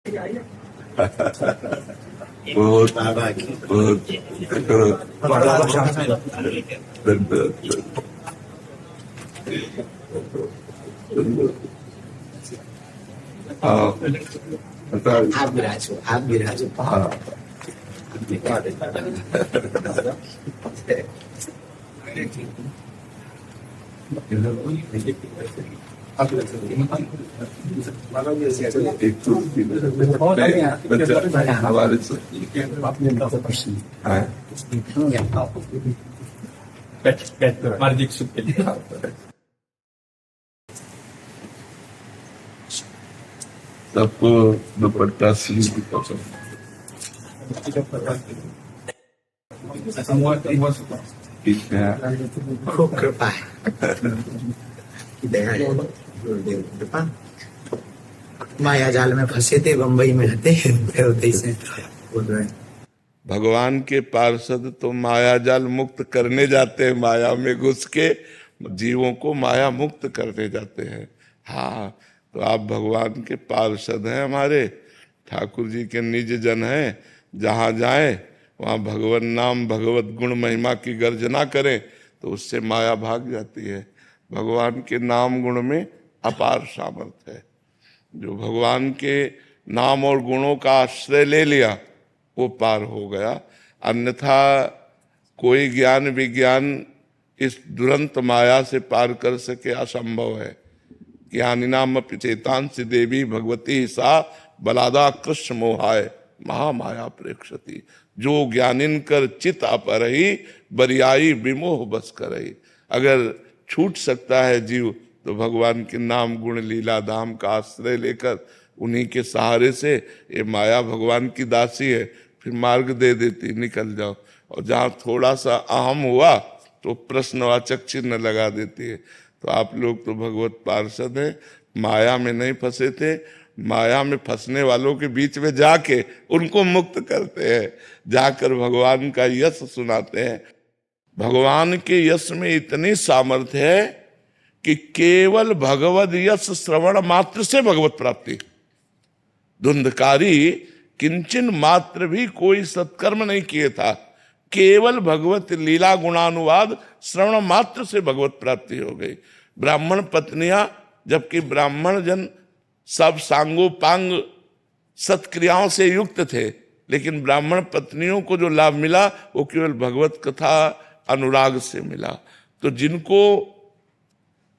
बहुत बहुत आप विराजो हाँ एक तो बच्चा हमारे से हाँ सबको दुपट्टा सी खूब कृपा है, दया है गुरुदेव कृपा। माया जाल में फंसे थे, बम्बई में रहते फिर उधर से बोल रहे हैं। भगवान के पार्षद तो माया जाल मुक्त करने जाते हैं, माया में घुस के जीवों को माया मुक्त करने जाते हैं। हाँ, तो आप भगवान के पार्षद हैं, हमारे ठाकुर जी के निज जन हैं। जहाँ जाएं वहाँ भगवान नाम भगवत गुण महिमा की गर्जना करें तो उससे माया भाग जाती है। भगवान के नाम गुण में अपार सामर्थ्य है। जो भगवान के नाम और गुणों का आश्रय ले लिया वो पार हो गया, अन्यथा कोई ज्ञान विज्ञान इस दुरंत माया से पार कर सके असंभव है। ज्ञानिनाम चेतांसि देवी भगवती सा बलादा कृष्ण मोहाय महामाया प्रेक्षति। जो ज्ञानिन कर चित अपरही बरियाई विमोह बस करही। अगर छूट सकता है जीव तो भगवान के नाम गुण लीला धाम का आश्रय लेकर उन्हीं के सहारे से, ये माया भगवान की दासी है, फिर मार्ग दे देती निकल जाओ। और जहाँ थोड़ा सा अहम हुआ तो प्रश्नवाचक चिन्ह लगा देती है। तो आप लोग तो भगवत पार्षद हैं, माया में नहीं फंसे थे, माया में फंसने वालों के बीच में जाके उनको मुक्त करते हैं, जाकर भगवान का यश सुनाते हैं। भगवान के यश में इतनी सामर्थ्य है कि केवल भगवद यश श्रवण मात्र से भगवत प्राप्ति। धुंधकारी किंचन मात्र भी कोई सत्कर्म नहीं किए था, केवल भगवत लीला गुणानुवाद श्रवण मात्र से भगवत प्राप्ति हो गई। ब्राह्मण पत्नियां, जबकि ब्राह्मण जन सब सांगोपांग सत्क्रियाओं से युक्त थे, लेकिन ब्राह्मण पत्नियों को जो लाभ मिला वो केवल भगवत कथा अनुराग से मिला। तो जिनको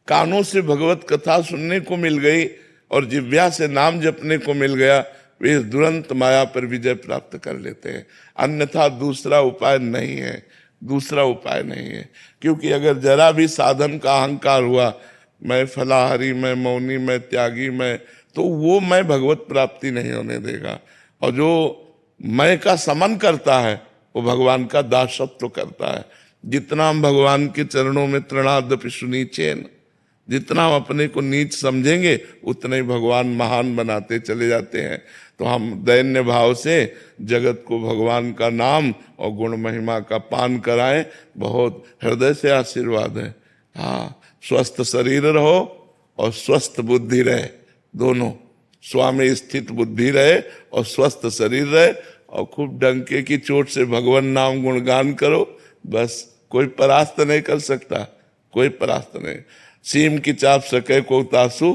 कानों से भगवत कथा सुनने को मिल गई और जिह्वा से नाम जपने को मिल गया, वे दुरंत माया पर विजय प्राप्त कर लेते हैं। अन्यथा दूसरा उपाय नहीं है, दूसरा उपाय नहीं है। क्योंकि अगर जरा भी साधन का अहंकार हुआ, मैं फलाहारी, मैं मौनी, मैं त्यागी, मैं, तो वो मैं भगवत प्राप्ति नहीं होने देगा। और जो मैं का समन करता है वो भगवान का दासत्व करता है। जितना हम भगवान के चरणों में तृणादपि सुनीचेन, जितना हम अपने को नीच समझेंगे उतना ही भगवान महान बनाते चले जाते हैं। तो हम दैन्य भाव से जगत को भगवान का नाम और गुण महिमा का पान कराएं, बहुत हृदय से आशीर्वाद है। हाँ, स्वस्थ शरीर रहो और स्वस्थ बुद्धि रहे, दोनों। स्वामी स्थित बुद्धि रहे और स्वस्थ शरीर रहे, और खूब डंके की चोट से भगवान नाम गुणगान करो, बस। कोई परास्त नहीं कर सकता, कोई परास्त नहीं। सीम की चाप सके को तासु,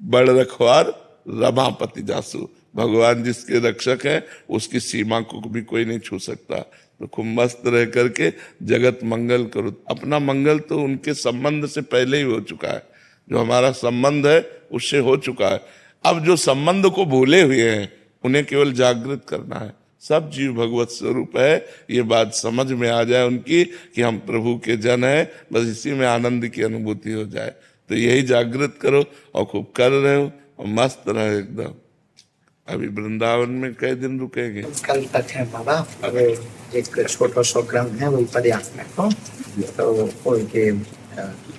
बड़ रखवार रमापति जासु। भगवान जिसके रक्षक है उसकी सीमा को भी कोई नहीं छू सकता। तो खूब मस्त रह करके जगत मंगल करो। अपना मंगल तो उनके संबंध से पहले ही हो चुका है, जो हमारा संबंध है उससे हो चुका है। अब जो संबंध को भूले हुए हैं उन्हें केवल जागृत करना है। सब जीव भगवत स्वरूप है, ये बात समझ में आ जाए उनकी कि हम प्रभु के जन हैं, बस इसी में आनंद की अनुभूति हो जाए। तो यही जागृत करो और खूब कर रहे हो और मस्त रहे एकदम। अभी वृंदावन में कई दिन रुकेंगे? कल तक है बाबा, अब एक छोटा सा क्रम है वही पर्याप्त में तो उनके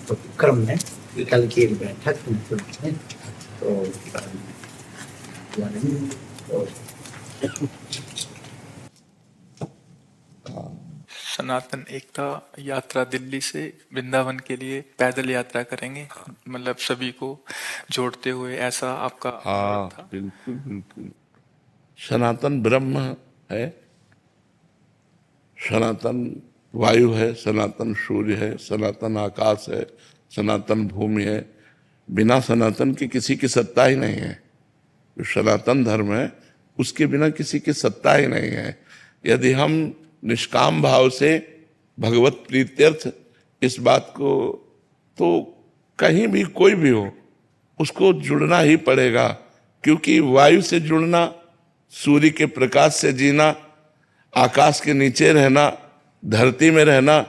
तो क्रम में कल की बैठक में तो सनातन एकता यात्रा दिल्ली से वृंदावन के लिए पैदल यात्रा करेंगे, मतलब सभी को जोड़ते हुए, ऐसा आपका हाँ था? बिल्कुल बिल्कुल। सनातन ब्रह्म है, सनातन वायु है, सनातन सूर्य है, सनातन आकाश है, सनातन भूमि है। बिना सनातन के किसी की सत्ता ही नहीं है। जो सनातन धर्म है उसके बिना किसी की सत्ता ही नहीं है। यदि हम निष्काम भाव से भगवत प्रीत्यर्थ इस बात को, तो कहीं भी कोई भी हो उसको जुड़ना ही पड़ेगा, क्योंकि वायु से जुड़ना, सूर्य के प्रकाश से जीना, आकाश के नीचे रहना, धरती में रहना,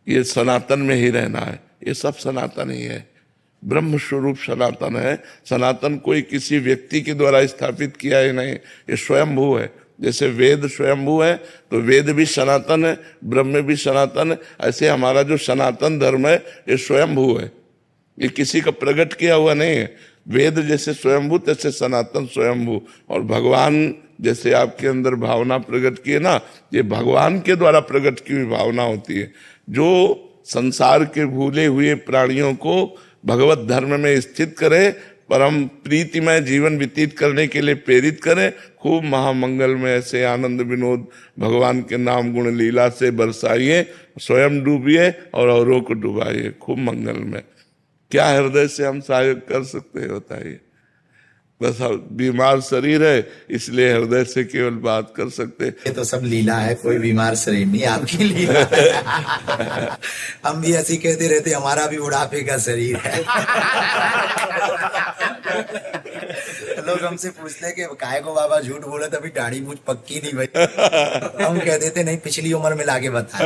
ये सनातन में ही रहना है। ये सब सनातन ही है। ब्रह्म स्वरूप सनातन है। सनातन कोई किसी व्यक्ति के द्वारा स्थापित किया ही नहीं, ये स्वयंभू है। जैसे वेद स्वयंभू है तो वेद भी सनातन है, ब्रह्म भी सनातन है। ऐसे हमारा जो सनातन धर्म है ये स्वयंभू है, ये किसी का प्रकट किया हुआ नहीं है। वेद जैसे स्वयंभू तैसे सनातन स्वयंभू। और भगवान जैसे आपके अंदर भावना प्रकट की है ना, ये भगवान के द्वारा प्रकट की हुई भावना होती है, जो संसार के भूले हुए प्राणियों को भगवत धर्म में स्थित करे, परम प्रीतिमय जीवन व्यतीत करने के लिए प्रेरित करे। खूब महामंगल में ऐसे आनंद विनोद भगवान के नाम गुण लीला से बरसाइए, स्वयं डूबिए और औरों को डुबाइए खूब मंगल में। क्या हृदय से हम सहयोग कर सकते हैं बताइए? बस बीमार शरीर है इसलिए हृदय से केवल बात कर सकते। ये तो सब लीला है, कोई बीमार शरीर नहीं, आपकी लीला है। हम भी ऐसे कहते रहते हमारा भी बुढ़ापे का शरीर है। लोग हमसे पूछते हैं कि काहे को बाबा झूठ बोले, तभी दाढ़ी मूछ पक्की नहीं भाई। हम कह देते नहीं, पिछली उम्र में लाके बता।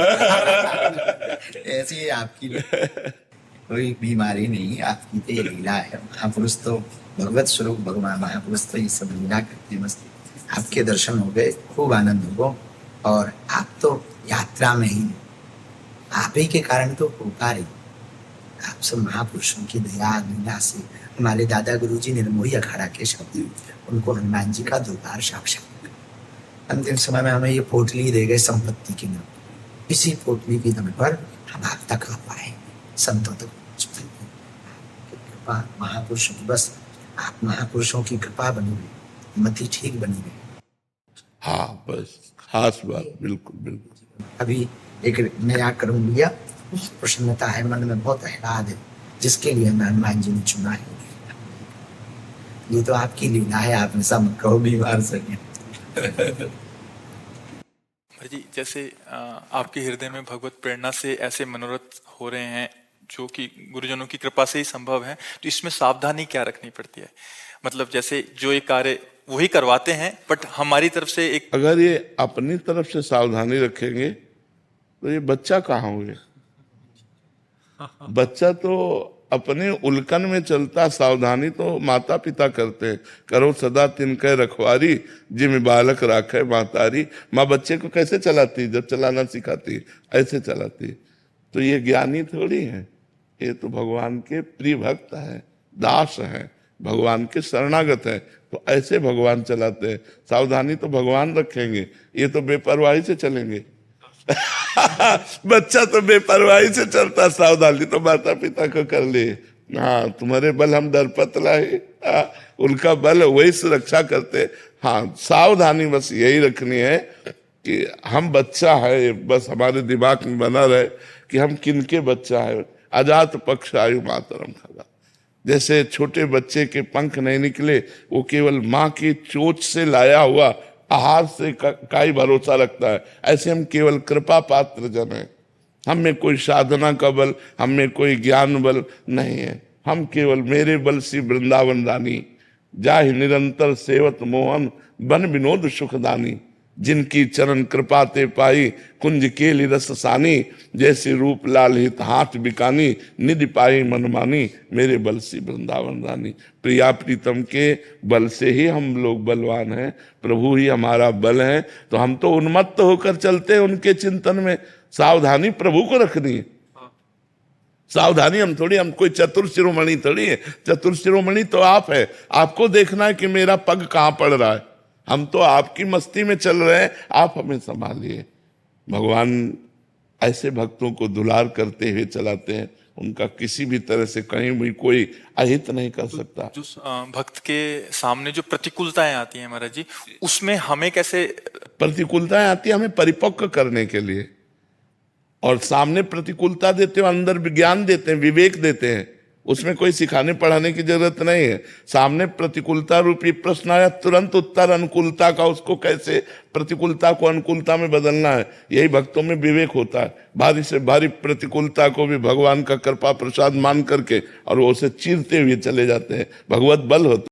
ऐसी है आपकी, कोई बीमारी नहीं, आपकी तो ये लीला है। महापुरुष तो भगवत स्वरूप भगवान महापुरुष तो ये सब लीला करते मस्त। आपके दर्शन हो गए, खूब आनंद हो, और आप तो यात्रा में ही, आप ही के कारण तो होगा रही। आप सब महापुरुषों की दया लीला से, हमारे दादा गुरुजी निर्मोही अखाड़ा के शब्द, उनको हनुमान जी का दरबार साक्षात। अंतिम समय में हमें ये पोटली दे गए संपत्ति की नाम, इसी पोटली की दम पर हम आप तक आ पाए, संतों तक कृपा महापुरुषों की, बस आप महापुरुषों की कृपा बनी रही, मति ठीक बनी रही। हाँ बस खास बात, बिल्कुल बिल्कुल। अभी एक नया कर्म लिया, प्रसन्नता है मन में, बहुत आह्लाद है, जिसके लिए मैं हनुमान जी ने चुना है। ये तो आपकी लीला है, आप ऐसा मत कहो बीमार सके। जी, जैसे आपके हृदय में भगवत प्रेरणा से ऐसे मनोरथ हो रहे हैं जो कि गुरुजनों की कृपा से ही संभव है, तो इसमें सावधानी क्या रखनी पड़ती है? मतलब जैसे जो ये कार्य वही करवाते हैं, बट हमारी तरफ से एक, अगर ये अपनी तरफ से सावधानी रखेंगे तो ये बच्चा कहाँ होंगे? बच्चा तो अपने उल्कन में चलता, सावधानी तो माता पिता करते हैं। करो सदा तिनके रखवारी, जिम बालक राखे मातारी। माँ बच्चे को कैसे चलाती? जब चलाना सिखाती ऐसे चलाती। तो ये ज्ञानी थोड़ी है, ये तो भगवान के प्रिय भक्त हैं, दास हैं, भगवान के शरणागत हैं, तो ऐसे भगवान चलाते हैं। सावधानी तो भगवान रखेंगे, ये तो बेपरवाही से चलेंगे। बच्चा तो बेपरवाही से चलता, सावधानी तो माता पिता को कर ले। हाँ, तुम्हारे बल हम दरपत लाए, उनका बल वही सुरक्षा करते। हाँ, सावधानी बस यही रखनी है कि हम बच्चा है, बस हमारे दिमाग में बना रहे कि हम किनके बच्चा है। अजात पक्ष आयु मातरम खगा। जैसे छोटे बच्चे के पंख नहीं निकले, वो केवल माँ की चोंच से लाया हुआ आहार से का ही भरोसा रखता है, ऐसे हम केवल कृपा पात्र जन है। हम में कोई साधना का बल, हम में कोई ज्ञान बल नहीं है। हम केवल मेरे बल सी वृंदावन रानी, जाहि निरंतर सेवत मोहन, बन विनोद सुखदानी। जिनकी चरण कृपा ते पाई, कुंज केली रस सानी। जैसे रूप लाल हित हाथ बिकानी, निधि पाई मनमानी। मेरे बल सी वृंदावन रानी। प्रिया प्रीतम के बल से ही हम लोग बलवान हैं, प्रभु ही हमारा बल है। तो हम तो उन्मत्त होकर चलते हैं उनके चिंतन में। सावधानी प्रभु को रखनी है। सावधानी हम थोड़ी, हम कोई चतुर शिरोमणि थोड़ी है। चतुर शिरोमणि तो आप है, आपको देखना है कि मेरा पग कहाँ पड़ रहा है। हम तो आपकी मस्ती में चल रहे हैं, आप हमें संभालिए। भगवान ऐसे भक्तों को दुलार करते हुए चलाते हैं। उनका किसी भी तरह से कहीं भी कोई अहित नहीं कर सकता। जो भक्त के सामने जो प्रतिकूलताएं आती हैं महाराज जी, उसमें हमें कैसे? प्रतिकूलताएं आती है हमें परिपक्व करने के लिए, और सामने प्रतिकूलता देते हो, अंदर विज्ञान देते हैं, विवेक देते हैं, उसमें कोई सिखाने पढ़ाने की जरूरत नहीं है। सामने प्रतिकूलता रूपी प्रश्न आया, तुरंत उत्तर अनुकूलता का, उसको कैसे प्रतिकूलता को अनुकूलता में बदलना है, यही भक्तों में विवेक होता है। भारी से भारी प्रतिकूलता को भी भगवान का कृपा प्रसाद मान करके और वो उसे चीरते हुए चले जाते हैं, भगवत बल होता है।